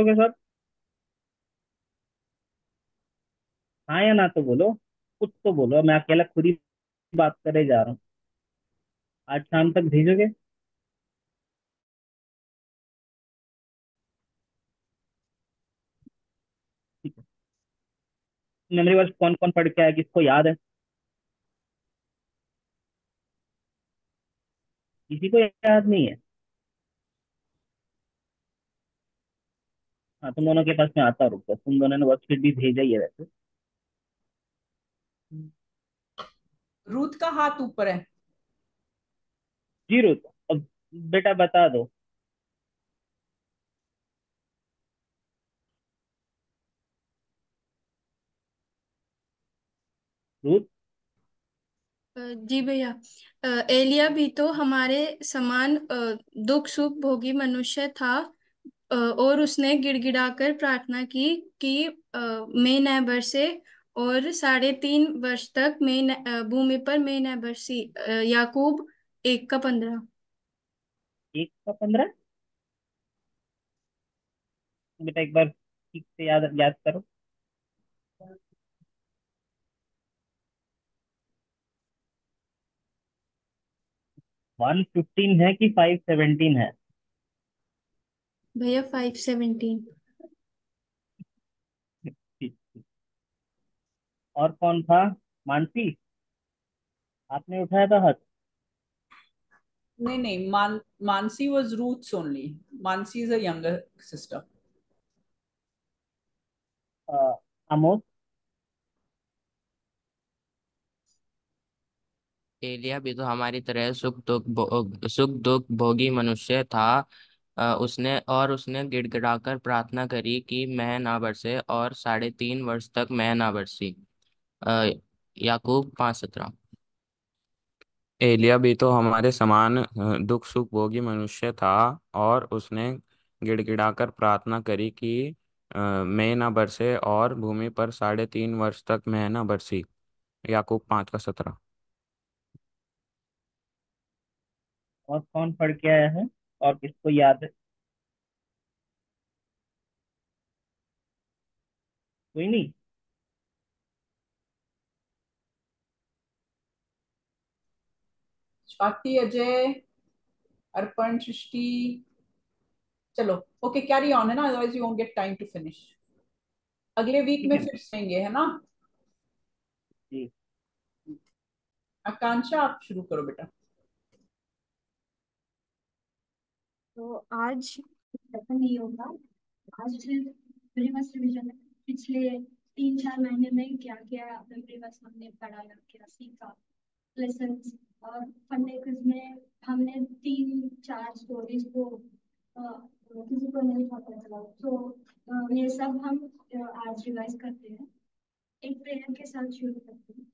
के साथ। हाँ या ना तो बोलो। कुछ तो बोलो, मैं अकेला खुद ही बात करे जा रहा हूँ। आज शाम तक भेजोगे? ठीक है। मेमोरी वर्स कौन कौन पढ़ के आया, किसको याद है? किसी को याद नहीं है? हाँ, तुम दोनों के पास में आता, रुको, तुम दोनों ने वर्कशीट भी भेजा ही है वैसे। रूथ का हाथ ऊपर है। जीरो तो अब बेटा बता दो। रूथ। जी भैया। एलिया भी तो हमारे समान दुख सुख भोगी मनुष्य था। और उसने गिड़गिड़ाकर प्रार्थना की कि मैं न बरसे, और 3.5 वर्ष तक भूमि पर मैं न बरसी। याकूब 1 का 15। एक का 15? बेटा एक बार ठीक से याद याद करो। 115 है कि 517 है? भैया 5:17। ठीक ठीक। और कौन था? मानसी, आपने उठाया था हाथ? नहीं नहीं, Mansi was Ruth's only. Mansi is a younger sister. Amod. एलिया भी तो हमारी तरह सुख दुख भोगी मनुष्य था। उसने गिड़गिड़ाकर प्रार्थना करी कि मैं ना बरसे, और 3.5 वर्ष तक मैं ना बरसी। अ, याकूब 5:17। एलिया भी तो हमारे समान दुख सुख भोगी मनुष्य था, और उसने गिड़गिड़ाकर प्रार्थना करी कि मैं न बरसे, और भूमि पर 3.5 वर्ष तक मैं न बरसी। याकूब 5 का 17। और कौन पढ़ के आया है? और किसको याद है? कोई नहीं? स्वाति, अजय, अर्पण, सृष्टि। चलो, ओके, कैरी ऑन है ना, otherwise you won't get time to finish. अगले वीक ठीक में है ना? फिर सेंगे, है ना। जी। आकांक्षा, आप शुरू करो बेटा। तो आज ऐसा नहीं होगा। आज मेरे पास रिवीजन है। पिछले 3-4 महीने में क्या क्या मेरे पास हमने पढ़ाया, क्या सीखा, लेसन्स। और फंडे क्विज में हमने 3-4 स्टोरीज को किसी को नहीं पता चला, तो ये सब हम आज रिवाइज करते हैं। एक प्रेयर के साथ शुरू करते हैं।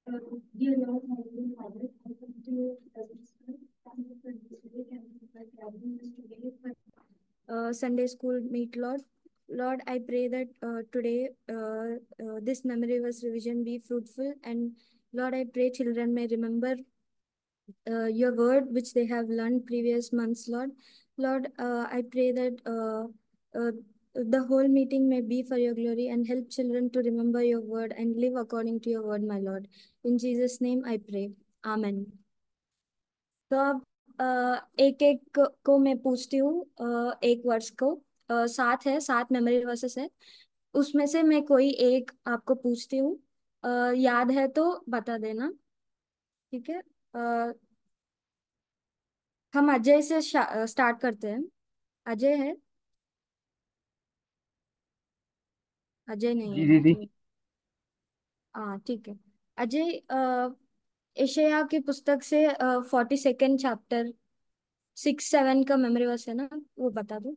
Dear Lord, Heavenly Father, I come to you as a son. Thank you for this week and for gathering us today for Sunday school meet, Lord. Lord, I pray that today this memory verse revision be fruitful, and Lord, I pray children may remember your word which they have learned previous months, Lord. Lord, I pray that the whole meeting may be for your glory, and help children to remember your word and live according to your word, my Lord. In Jesus' name I pray. Amen. तो अब एक एक को मैं पूछती हूँ। एक वर्ष को 7 मेमोरी वर्सेस है। उसमें से मैं कोई एक आपको पूछती हूँ। याद है तो बता देना। ठीक है। हम अजय से स्टार्ट करते हैं। अजय है? अजय नहीं जी है दीदी। तो हाँ, ठीक है। अजय, यशायाह की पुस्तक से 42nd चैप्टर 6-7 का मेमोरी वर्स है ना, वो बता दो।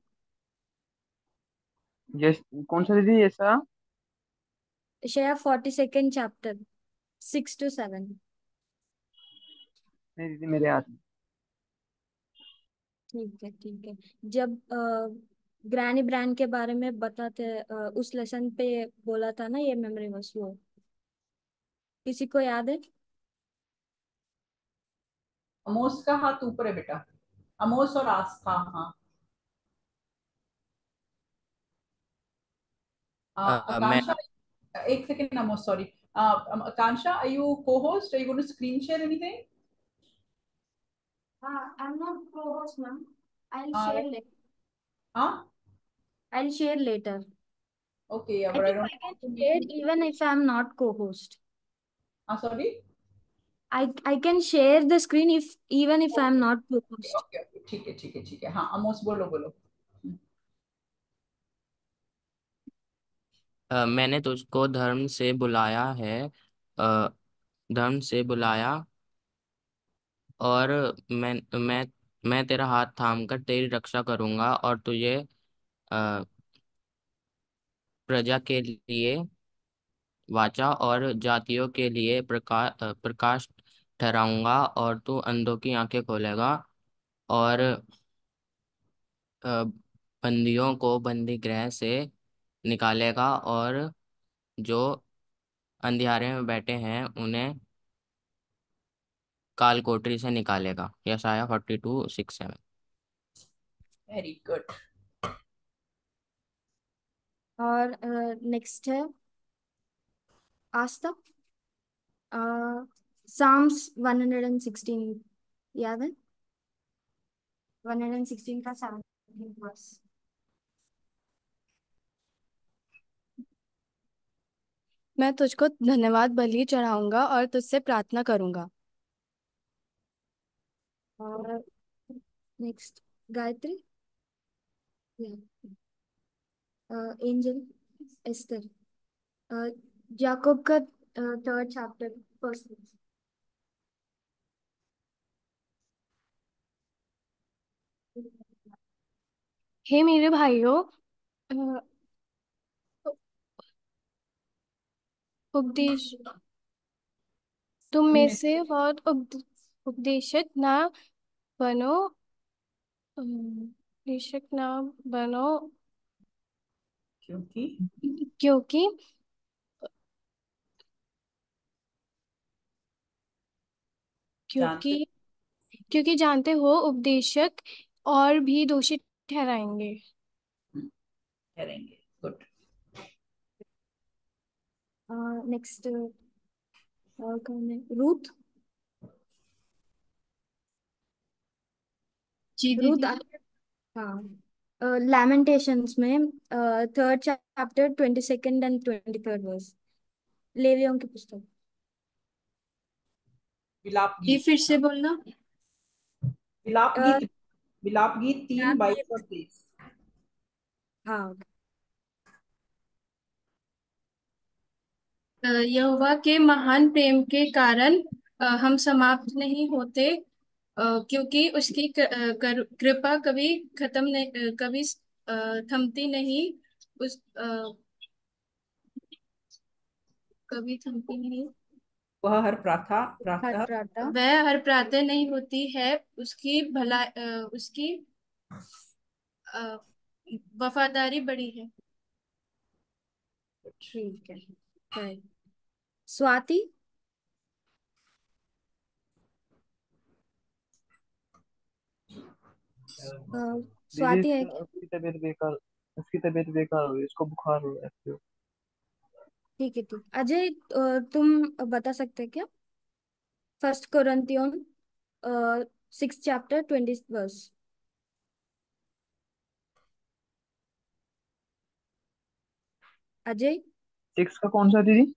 यस। कौन सा दीदी ऐसा? यशायाह 42nd चैप्टर 6-7। नहीं दीदी, मेरे हाथ में। ठीक है, ठीक है। जब ग्रैनी ब्रांड के बारे में बताते उस लेसन पे बोला था ना ये मेमोरी वर्स, वो किसी को याद है? अमोस का हाथ ऊपर है बेटा। अमोस और आस्था, हाँ। मैं Akansha, एक second, I'm sorry. Akansha, are you co-host? Are you going to screen share anything? I'm not co-host, ma'am. I'll Uh, share later. huh? I'll share later. Okay, yeah, I but I think don't I can want to make share you. even if I'm not co-host. Sorry? I can share the screen if even if I'm Okay, not okay, co-host. okay, okay. ठीक है, ठीक है, ठीक है. हाँ, आमोस बोलो, बोलो. मैंने तुझको धर्म से बुलाया है, धर्म से बुलाया, और मैं तेरा हाथ थामकर तेरी रक्षा करूंगा और तुझे अ, प्रजा के लिए वाचा और जातियों के लिए प्रकाश ठहराऊंगा, और तू अंधों की आंखें खोलेगा और अ, बंदियों को बंदी गृह से निकालेगा, और जो अंधियारे में बैठे हैं उन्हें काल कोठरी से निकालेगा। यशाया 42:6-7। Very good. और नेक्स्ट है आस्था, साम्स 116 याद है? 116 का 17 वर्स। मैं तुझको धन्यवाद बलि चढ़ाऊंगा और तुझसे प्रार्थना करूंगा। और नेक्स्ट गायत्री, एंजल, एस्टर, याकूब का 3rd चैप्टर फर्स्ट। हे मेरे भाइयों, अ, उपदेश तुम में उनमें से बहुत उपदेशक ना बनो, उपदेशक ना बनो, क्योंकि क्योंकि जानते क्योंकि क्योंकि जानते हो उपदेशक और भी दोषी ठहराएंगे। करेंगे. Good. नेक्स्ट कौन है? रूथ, जी रूथ दीदी। हाँ, लैमेंटेशंस में 3rd chapter 22nd and 23rd verse, लेवियों की पुस्तक। विलाप ये गीत. फिर से बोलना। विलाप अ, गीत. विलाप गीत 3, आप 22 ये- और 23. हाँ, यहोवा के महान प्रेम के कारण हम समाप्त नहीं होते, क्योंकि उसकी कृपा कभी खत्म नहीं, कभी थमती नहीं, उस कभी थमती नहीं। वह हर प्रार्थना हर प्रातः प्रार्थना वह हर प्रातः नहीं होती है, उसकी उसकी अ, वफादारी बड़ी है। ठीक है। स्वाति, अ, दीदी स्वाति है क्या? उसकी तबीयत बेकार हो गई, उसको बुखार हो रहा है। ठीक है, ठीक। अजय, तुम बता सकते हैं क्या? 1 Corinthian 6th chapter 20th verse. Ajay, 6 का कौन सा दीदी?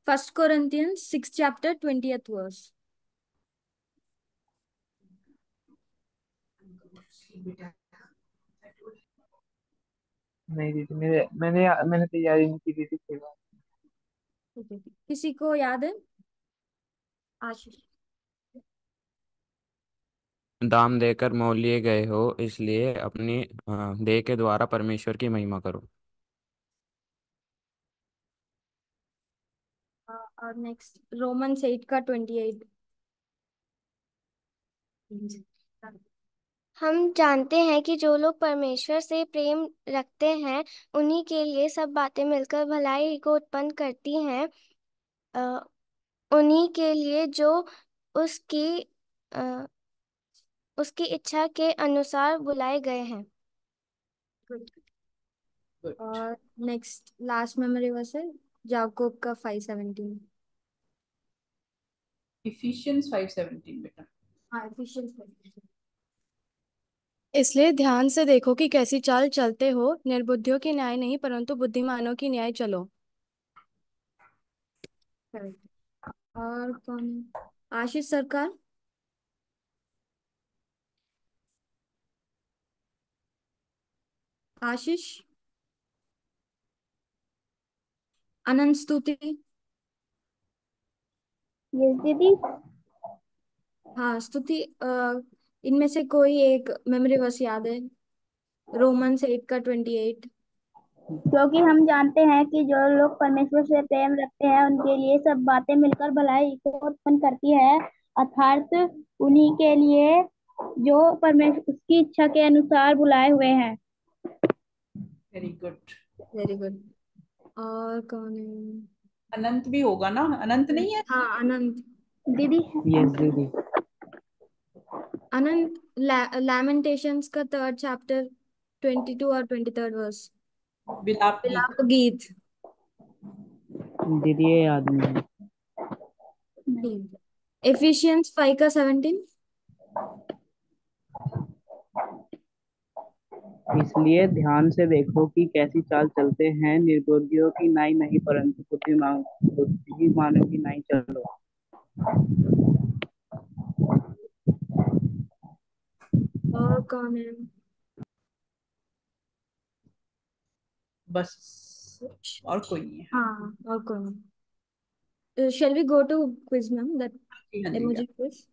1 Corinthian 6th chapter 20th verse. नहीं दीदी, मैंने तैयारी नहीं की थी कोई बात। ठीक है, ठीक। किसी को याद है? आशीष। दाम देकर मोल लिए गए हो, इसलिए अपनी देह के द्वारा परमेश्वर की महिमा करो। और नेक्स्ट रोमन्स 8 का 28। हम जानते हैं कि जो लोग परमेश्वर से प्रेम रखते हैं उन्हीं के लिए सब बातें मिलकर भलाई को उत्पन्न करती हैं, अ, उन्हीं के लिए जो उसकी अ, उसकी इच्छा के अनुसार बुलाए गए हैं। गुड। और नेक्स्ट लास्ट मेमोरी वर्स है याकूब का 5:17। इफिशियंस 5:17 बेटा। हाँ एफिशिएंट। इसलिए ध्यान से देखो कि कैसी चाल चलते हो, निर्बुद्धियों की न्याय नहीं परंतु बुद्धिमानों की न्याय चलो। Correct. और कौन है? आशीष सरकार। आशीष। अनंत स्तुति। यस दीदी। हाँ स्तुति। इनमें से कोई एक मेमोरी वर्स याद है? रोमन्स 8:28। क्योंकि हम जानते हैं कि जो लोग परमेश्वर से प्रेम रखते हैं उनके लिए सब बातें मिलकर भलाई को उत्पन्न करती है, अर्थात उन्हीं के लिए जो परमेश्वर उसकी इच्छा के अनुसार बुलाए हुए हैं। Very good. Very good. और कौन है? अनंत भी होगा ना, अनंत नहीं है? हाँ अनंत। दीदी। यस दीदी। अनंत लैमेंटेशंस का 3rd चैप्टर 22 और 23rd वर्स। विलाप गीत। विलाप गीत। दीदी ये याद नहीं है। एफिशिएंस 5:17। इसलिए ध्यान से देखो कि कैसी चाल चलते हैं, निर्बुद्धियों की नाई नहीं परंतु बुद्धिमानों की नाई चलो। और कौन है? बस, और कोई नहीं है। हाँ और कौन है? Shall we go to quiz, ma'am? That जी हाँ जी। emoji quiz.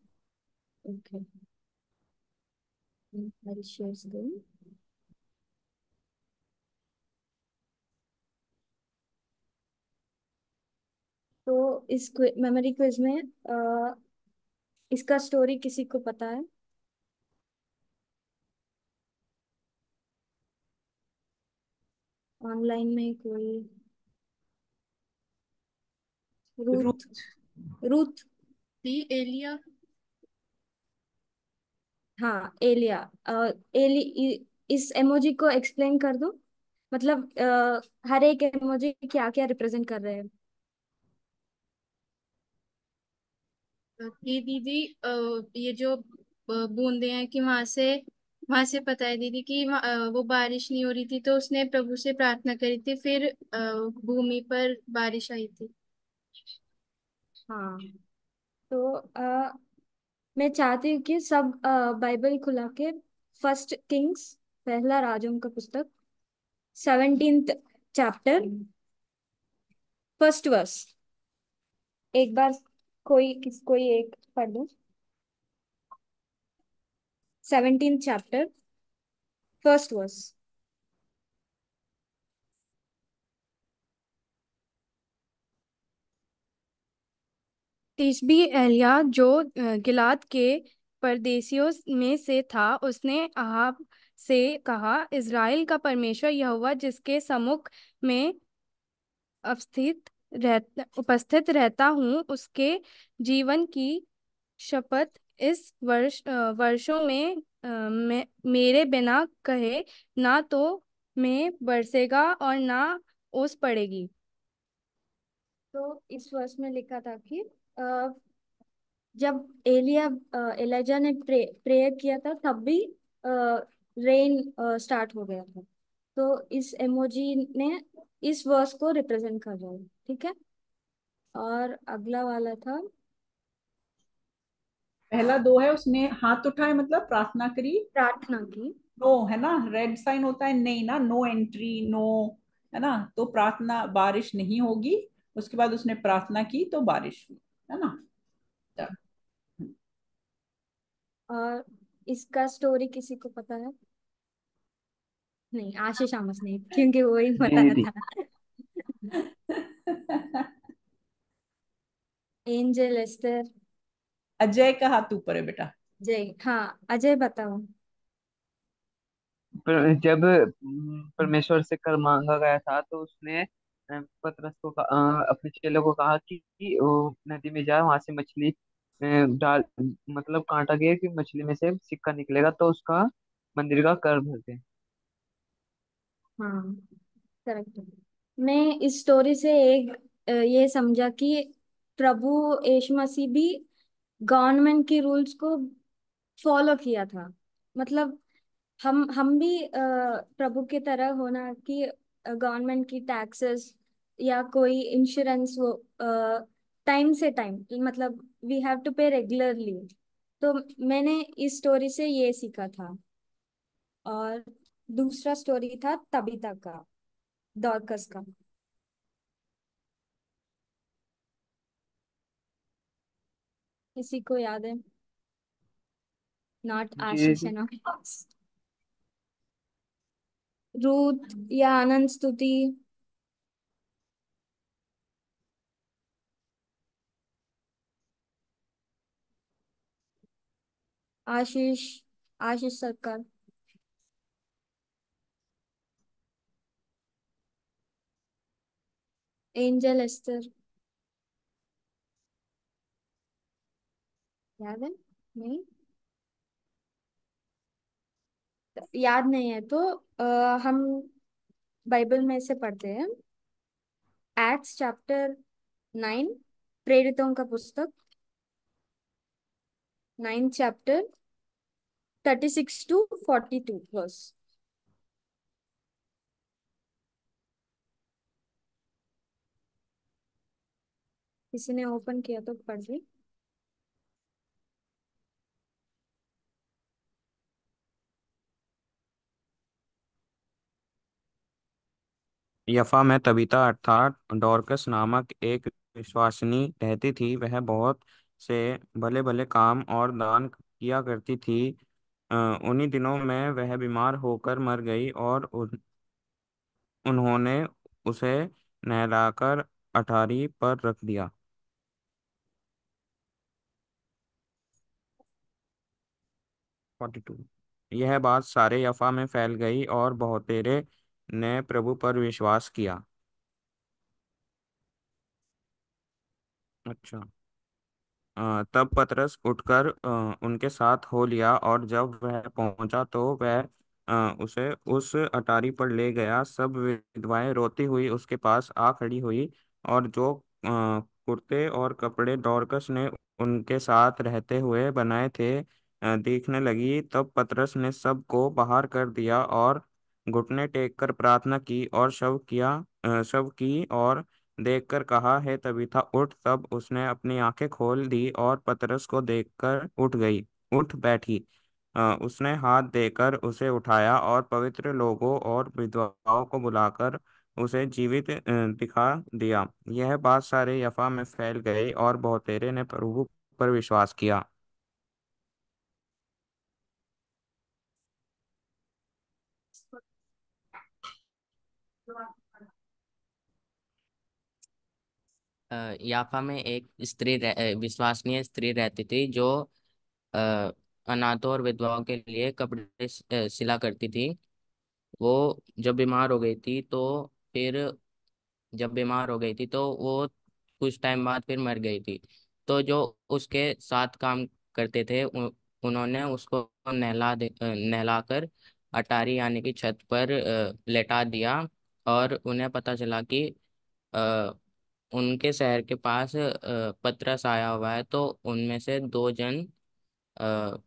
Okay. I'll share screen. तो इस मेमोरी क्विज में इसका स्टोरी किसी को पता है? ऑनलाइन में कोई? रूथ। रूथ। रूथ। दी एलिया। हाँ एलिया। इस एमोजी को एक्सप्लेन कर दो। मतलब हर एक एमोजी क्या क्या रिप्रेजेंट कर रहे हैं? ये दीदी ये जो बूंदे हैं कि वहां से पता है दीदी कि वो बारिश नहीं हो रही थी तो उसने प्रभु से प्रार्थना करी थी, फिर भूमि पर बारिश आई थी। हाँ तो मैं चाहती हूँ कि सब बाइबल खुला के 1 किंग्स, पहला राजाओं का पुस्तक, 17th चैप्टर, फर्स्ट वर्स। एक बार कोई एक पढ़ लो। 17th chapter, first verse. तिशबी एलिया जो गिलाद के परदेशियों में से था, उसने अहाब से कहा, इज़राइल का परमेश्वर यहोवा जिसके सम्मुख में उपस्थित रहता हूँ, उसके जीवन की शपथ इस वर्षों में मेरे बिना कहे ना तो मैं बरसेगा और ना ओस पड़ेगी। तो इस वर्ष में लिखा था कि जब एलिजा ने प्रेयर किया था तब भी रेन स्टार्ट हो गया था। तो इस एमोजी ने इस वर्स को रिप्रेजेंट कर रहा है, ठीक है। और अगला वाला था पहला दो है, उसने हाथ उठाए मतलब प्रार्थना करी। प्रार्थना की। नो है ना, रेड साइन होता है नहीं ना, नो एंट्री नो, है ना, तो प्रार्थना बारिश नहीं होगी। उसके बाद उसने प्रार्थना की तो बारिश हुई, है ना। और इसका स्टोरी किसी को पता है? नहीं आशीष आमस नहीं, क्योंकि वो ही जी बताया दीदी। था। Angel, ester. अजय का हाथ ऊपर है बेटा। जय, हाँ अजय बताओ। जब परमेश्वर से कर मांगा गया था तो उसने पतरस को अपने चेलों को कहा कि वो नदी में जाए, वहां से मछली डाल, मतलब कांटा गया कि मछली में से सिक्का निकलेगा तो उसका मंदिर का कर भर दे। हाँ करेक्ट। मैं इस स्टोरी से एक ये समझा कि प्रभु यीशु मसीह भी गवर्नमेंट की रूल्स को फॉलो किया था। मतलब हम भी प्रभु की तरह होना कि गवर्नमेंट की टैक्सेस या कोई इंश्योरेंस वो टाइम से टाइम, मतलब वी हैव टू पे रेगुलरली। तो मैंने इस स्टोरी से ये सीखा था। और दूसरा स्टोरी था तबीता का, डॉर्कस का। किसी को याद है? नॉट जी आशीष जी। है ना? रूथ या आनंद स्तुति? आशीष, आशीष सरकार। Angel Esther? याद है? नहीं याद नहीं है तो हम बाइबल में से पढ़ते हैं। एक्ट्स चैप्टर 9, प्रेरितों का पुस्तक, 9 चैप्टर 36 to 42 वर्स। किसी ने ओपन किया तो पढ़ ली। यफा में तबीता अर्थात डॉर्कस नामक एक विश्वासिनी रहती थी। वह बहुत से भले भले काम और दान किया करती थी। उन्हीं दिनों में वह बीमार होकर मर गई और उन्होंने उसे नहलाकर अटारी पर रख दिया। 42। यह बात सारे यफा में फैल गई और बहुतेरे ने प्रभु पर विश्वास किया। अच्छा। तब पतरस उठकर उनके साथ हो लिया, और जब वह पहुंचा तो वह उसे उस अटारी पर ले गया। सब विधवाएं रोती हुई उसके पास आ खड़ी हुई, और जो कुर्ते और कपड़े डॉर्कस ने उनके साथ रहते हुए बनाए थे देखने लगी। तब पतरस ने सबको बाहर कर दिया और घुटने टेक कर प्रार्थना की और शव की और देखकर कहा, है तबीता उठ। तब उसने अपनी आंखें खोल दी और पतरस को देखकर उठ बैठी। उसने हाथ देकर उसे उठाया और पवित्र लोगों और विधवाओं को बुलाकर उसे जीवित दिखा दिया। यह बात सारे यफा में फैल गई और बहुतेरे ने प्रभु पर विश्वास किया। याफा में एक विश्वसनीय स्त्री रहती थी जो अ, अनाथों और विधवाओं के लिए कपड़े सिला करती थी। वो जब बीमार हो गई थी तो फिर जब बीमार हो गई थी तो वो कुछ टाइम बाद फिर मर गई थी। तो जो उसके साथ काम करते थे उन्होंने उसको नहलाकर अटारी यानी कि छत पर लेटा दिया। और उन्हें पता चला कि अ, उनके शहर के पास पतरस आया हुआ है। तो उनमें से दो जन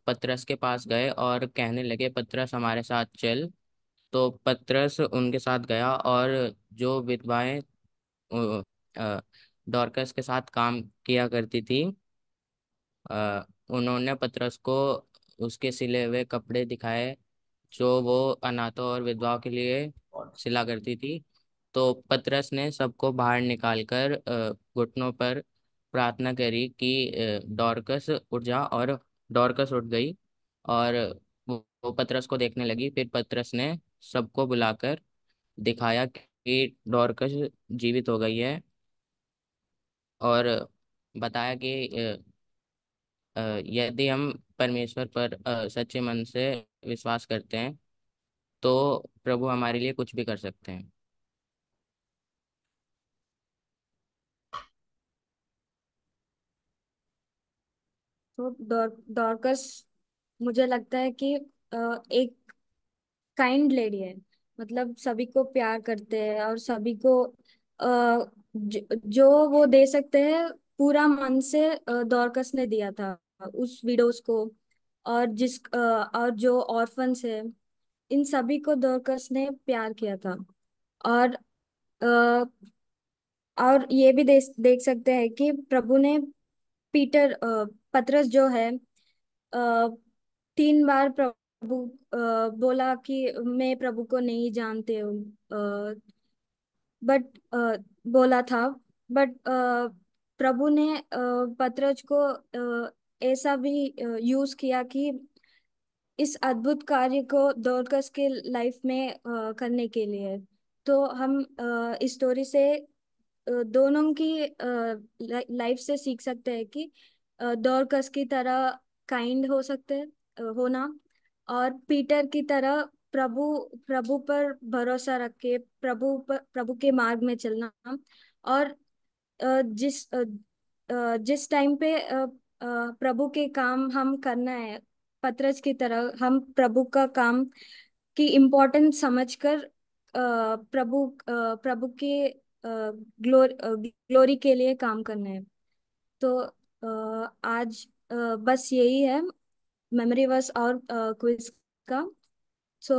पतरस के पास गए और कहने लगे, पतरस हमारे साथ चल। तो पतरस उनके साथ गया, और जो विधवाएं डॉर्कस के साथ काम किया करती थी उन्होंने पतरस को उसके सिले हुए कपड़े दिखाए जो वो अनाथों और विधवाओं के लिए सिला करती थी। तो पतरस ने सबको बाहर निकालकर घुटनों पर प्रार्थना करी कि डॉर्कस उठ जा। और डॉर्कस उठ गई और वो पतरस को देखने लगी। फिर पतरस ने सबको बुलाकर दिखाया कि डॉर्कस जीवित हो गई है, और बताया कि यदि हम परमेश्वर पर सच्चे मन से विश्वास करते हैं तो प्रभु हमारे लिए कुछ भी कर सकते हैं। तो डॉर्कस मुझे लगता है कि एक काइंड लेडी है। मतलब सभी को प्यार करते हैं और सभी को जो वो दे सकते हैं पूरा मन से डॉर्कस ने दिया था उस विडोज को। और और जो ऑर्फन्स है इन सभी को डॉर्कस ने प्यार किया था। और अ, और ये भी देख सकते हैं कि प्रभु ने पतरस जो है 3 बार प्रभु बोला कि मैं प्रभु को नहीं जानते हूँ। बट बोला था। बट प्रभु ने पतरस को ऐसा भी यूज किया कि इस अद्भुत कार्य को डॉर्कस के लाइफ में करने के लिए। तो हम इस स्टोरी से दोनों की लाइफ से सीख सकते हैं कि डॉर्कस की तरह काइंड हो सकते हैं होना। और पीटर की तरह प्रभु प्रभु पर भरोसा रख के प्रभु के मार्ग में चलना। और जिस टाइम पे प्रभु के काम हम करना है पतरस की तरह हम प्रभु का काम की इम्पोर्टेंस समझकर प्रभु के ग्लोरी के लिए काम करना है। तो आज बस यही है मेमोरी वर्स और क्विज का। सो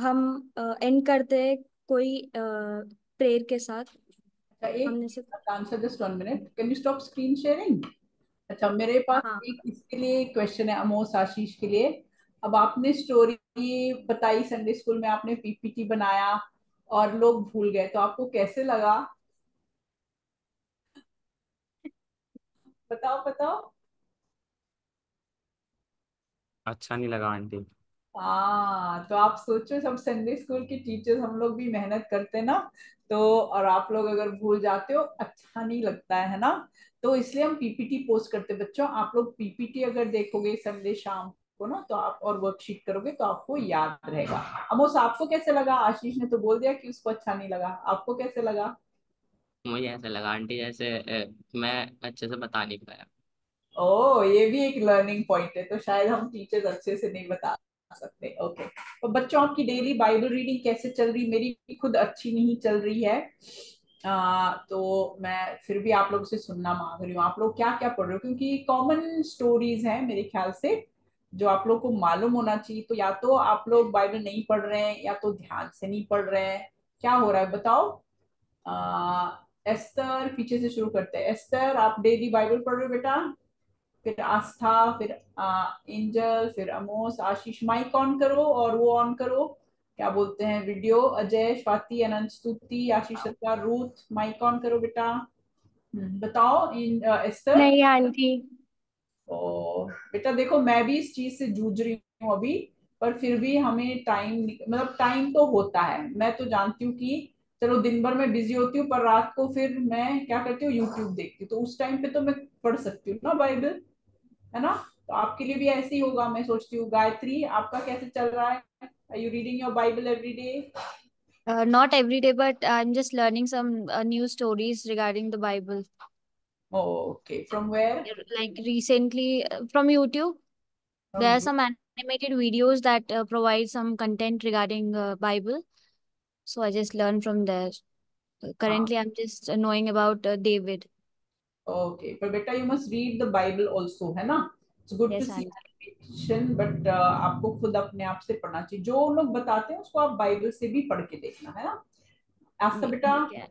हम एंड करते हैं कोई प्रेयर के साथ। अच्छा, एक हमने से answer, just 1 minute, can you stop screen sharing? अच्छा, मेरे पास हाँ एक इसके लिए क्वेश्चन है, अमोस आशीष के लिए। अब आपने स्टोरी बताई संडे स्कूल में, आपने पीपीटी बनाया और लोग भूल गए, तो आपको कैसे लगा? बताओ बताओ। अच्छा नहीं लगा आंटी। हाँ, तो आप सोचो, सब संडे स्कूल की टीचर्स हम लोग भी मेहनत करते हैं ना, तो और आप लोग अगर भूल जाते हो, अच्छा नहीं लगता है ना। तो इसलिए हम पीपीटी पोस्ट करते हैं। बच्चों, आप लोग पीपीटी अगर देखोगे संडे शाम को ना, तो आप और वर्कशीट करोगे तो आपको याद रहेगा। अमोस, आपको कैसे लगा? आशीष ने तो बोल दिया कि उसको अच्छा नहीं लगा, आपको कैसे लगा? मुझे ऐसा लगा आंटी जैसे मैं अच्छे से बता नहीं पाया। ओ, ये भी एक लर्निंग पॉइंट है, तो शायद हम टीचर्स अच्छे से नहीं बता सकते। ओके, तो बच्चों, आपकी डेली बाइबल रीडिंग कैसे चल रही? मेरी खुद अच्छी नहीं चल रही है। तो मैं फिर भी आप लोगों से सुनना मांग रही हूँ, आप लोग क्या क्या पढ़ रहे हो, क्योंकि कॉमन स्टोरीज हैं मेरे ख्याल से जो आप लोग को मालूम होना चाहिए। तो या तो आप लोग बाइबल नहीं पढ़ रहे हैं, या तो ध्यान से नहीं पढ़ रहे हैं, क्या हो रहा है बताओ। एस्तर, पीछे से शुरू करते हैं। एस्तर, आप डेली बाइबल पढ़ रहे हो बेटा? फिर आस्था, फिर एंजल, फिर अमोस, आशीष। माइक ऑन करो और वो ऑन करो, क्या बोलते हैं, वीडियो। अजय, स्वाति, अनंत, स्तुति, आशीष, सत्कार, रूथ, माइक ऑन करो बेटा। बताओ इन एस्टर। नहीं आंटी। तो बेटा देखो, मैं भी इस चीज से जूझ रही हूँ अभी, पर फिर भी हमें टाइम, मतलब टाइम तो होता है। मैं तो जानती हूँ कि चलो दिन भर मैं बिजी होती हूँ, पर रात को फिर मैं क्या करती हूँ, यूट्यूब देखती हूँ, तो उस टाइम पे तो मैं पढ़ सकती हूँ ना बाइबल, है ना। तो आपके लिए भी ऐसे ही होगा, मैं सोचती हूँ। गायत्री, आपका कैसे चल रहा है? Are you reading your Bible every day? not every day, but I'm just learning some new stories regarding the Bible. Okay, from where? Like recently from YouTube, there from are some animated videos that provide some content regarding Bible. So I just learned from there. हाँ, Currently, I'm just knowing about David. Okay, पर बेटा you must read the Bible also, है ना। It's good to Yes, see and animation, but आपको खुद अपने आप से पढ़ना चाहिए। जो लोग बताते हैं उसको आप बाइबल से भी पढ़ के देखना, है ना। आस्था बेटा, ठीक है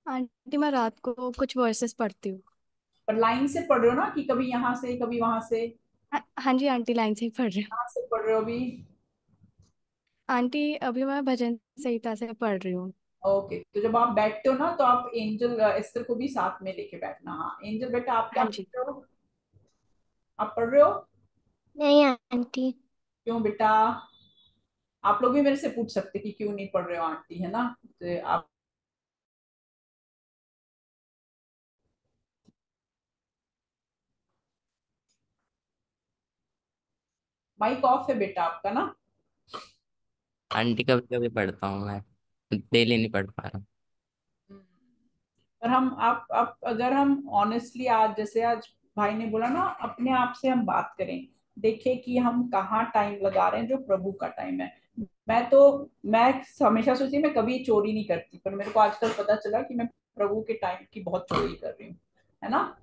आंटी। मैं रात को कुछ वर्सेस पढ़ती हूँ। पर लाइन से पढ़ रहे हो ना, कि कभी यहाँ से कभी वहां से? हाँ जी आंटी, लाइन से ही पढ़ रही हूँ। कहाँ से पढ़ रहे हो अभी? आंटी अभी मैं भजन संहिता से पढ़ रही हूँ। ओके, तो जब आप बैठते हो ना, तो आप एंजल एस्तर को भी साथ में लेके बैठना। हाँ, एंजल बेटा, आप क्या हाँ पढ़ जी। रहे हो? आप पढ़ रहे हो? नहीं आंटी। क्यों बेटा? आप लोग भी मेरे से पूछ सकते कि क्यों नहीं पढ़ रहे हो आंटी, है ना। तो आप माइक ऑफ है बेटा आपका ना। आंटी कभी कभी पढ़ता हूँ मैं, डेली नहीं पढ़ पा रहा। पर हम आप अगर हम ऑनेस्टली, आज जैसे आज भाई ने बोला ना, अपने आप से हम बात करें, देखें कि हम कहाँ टाइम लगा रहे हैं जो प्रभु का टाइम है। मैं हमेशा सोचती मैं कभी चोरी नहीं करती, पर मेरे को आजकल पता चला कि मैं प्रभु के टाइम की बहुत चोरी कर रही हूँ, है ना।